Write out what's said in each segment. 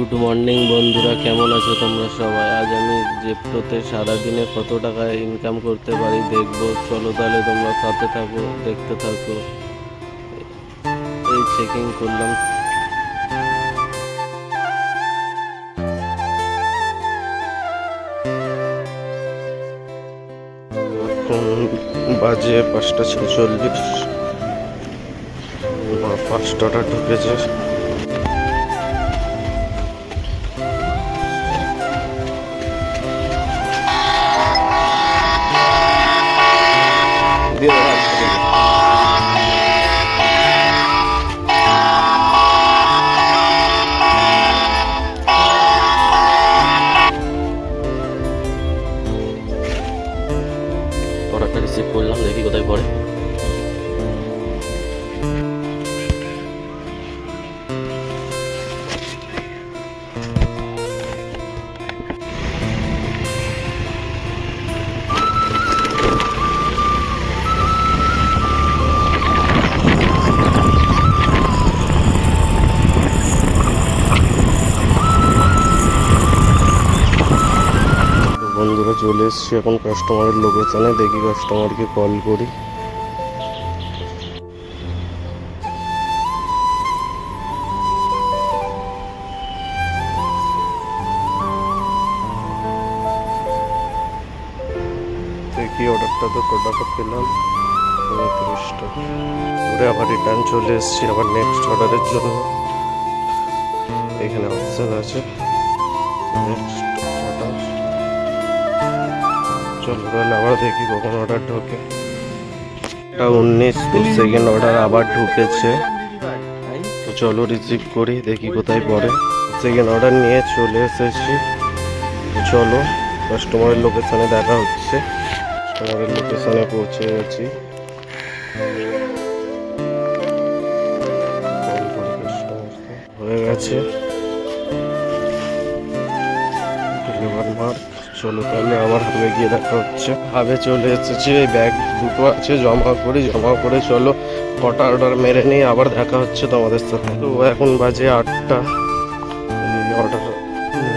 Good morning বন্ধুরা, কেমন আছো তোমরা সবাই? আজ আমি জেপ্টোতে সারাদিনে কত টাকা ইনকাম করতে পারি দেখবো। চলো তাহলে তোমরা সাথে থাকো, দেখতে থাকো। এই চেকিং করলাম। এখন বাজে 5:46। 5টাটা ঢুকেছে। অর্ডারটা রিসিভ করলাম, দেখি কোথায় পড়ে। বন্ধুরা চলে এসছি এখন কাস্টমারের লোকেশনে, দেখি কাস্টমারকে কল করি। দেখি অর্ডারটা তো টাকা পেলাম 29 টাকা। ঘুরে আবার রিটার্ন চলে এসছি আবার নেক্সট অর্ডারের জন্য। এখানে অপশন আছে নেক্সট অর্ডার। চলো তাহলে আবার দেখি কখন অর্ডার ঢোকে। 19 সেকেন্ড অর্ডার আবার ঢুকেছে, তো চলো রিসিভ করি, দেখি কোথায় পড়ে। সেকেন্ড অর্ডার নিয়ে চলে এসেছি। চলো কাস্টমারের লোকেশনে দেখা হচ্ছে। কাস্টমারের লোকেশনে পৌঁছে গেছি। হয়ে গেছে ডেলিভার মার্ক। চলো তাহলে আবার হাবে গিয়ে দেখা হচ্ছে। হাবে চলে এসেছি, এই ব্যাগ দুটো আছে, জমা করে চলো কটা অর্ডার মেরে নিই, আবার দেখা হচ্ছে তোমাদের সাথে। তো এখন বাজে 8টা। এই অর্ডার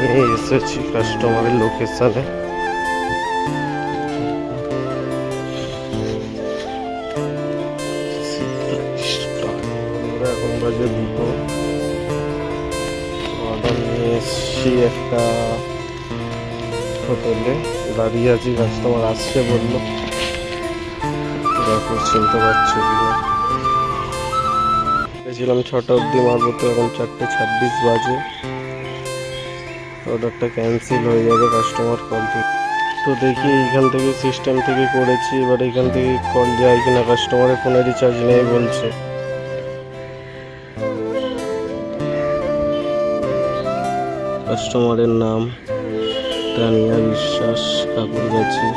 নিয়ে এসেছি কাস্টমারের লোকেশনে। এখন বাজে 2টো। অর্ডার নিয়ে এসেছি একটা হোটেলে, দাঁড়িয়ে আছি, কাস্টমার আসছে বললো। দেখো চিনতে পারছো কিনা। গেছিলাম 6টা অবধি মারবো, তো এখন 4:26 বাজে। অর্ডারটা ক্যান্সেল হয়ে যাবে কাস্টমার কল থেকে। তো দেখি এইখান থেকে সিস্টেম থেকে করেছি, এবার এখান থেকে কল যায় কিনা। কাস্টমারের ফোনে রিচার্জ নেই বলছে। কাস্টমারের নাম তানিয়া বিশ্বাস, কাকুরগাছি।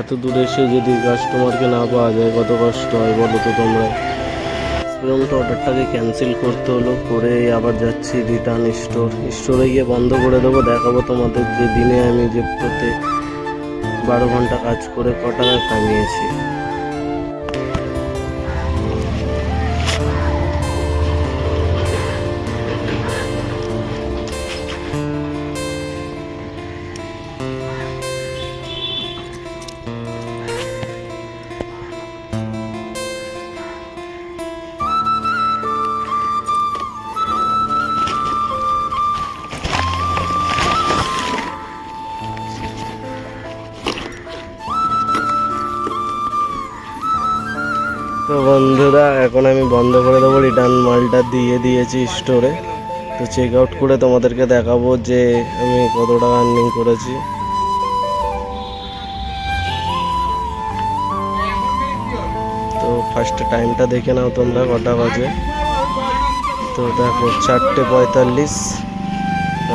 এত দূরে এসে যদি কাস্টমারকে না পাওয়া যায় কত কষ্ট হয় বলো তো তোমরা। এরকম অর্ডারটাকে ক্যান্সেল করতে হলো, করে আবার যাচ্ছি রিটার্ন স্টোরে গিয়ে বন্ধ করে দেবো। দেখাবো তোমাদের যে দিনে আমি যে প্রতি 12 ঘন্টা কাজ করে ক টাকা কামিয়েছি। তো বন্ধুরা এখন আমি বন্ধ করে দেবো, রিটার্ন মালটা দিয়ে দিয়েছি স্টোরে। তো চেক আউট করে তোমাদেরকে দেখাবো যে আমি কত টাকা আর্নিং করেছি। তো ফার্স্টে টাইমটা দেখে নাও তোমরা কটা বাজে। তো দেখো 4:45।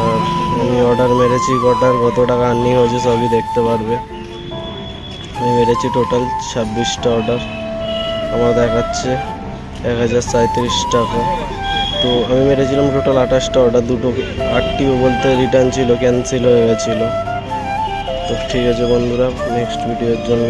আর আমি অর্ডার মেরেছি কটার, কত টাকা আর্নিং হয়েছে সবই দেখতে পারবে। আমি মেরেছি টোটাল 26টা অর্ডার, আমার দেখাচ্ছে 1037 টাকা। তো আমি মেরেছিলাম টোটাল 28টা অর্ডার, 8টিও বলতে রিটার্ন ছিল, ক্যান্সেল হয়ে গেছিলো। তো ঠিক আছে বন্ধুরা, নেক্সট ভিডিওর জন্য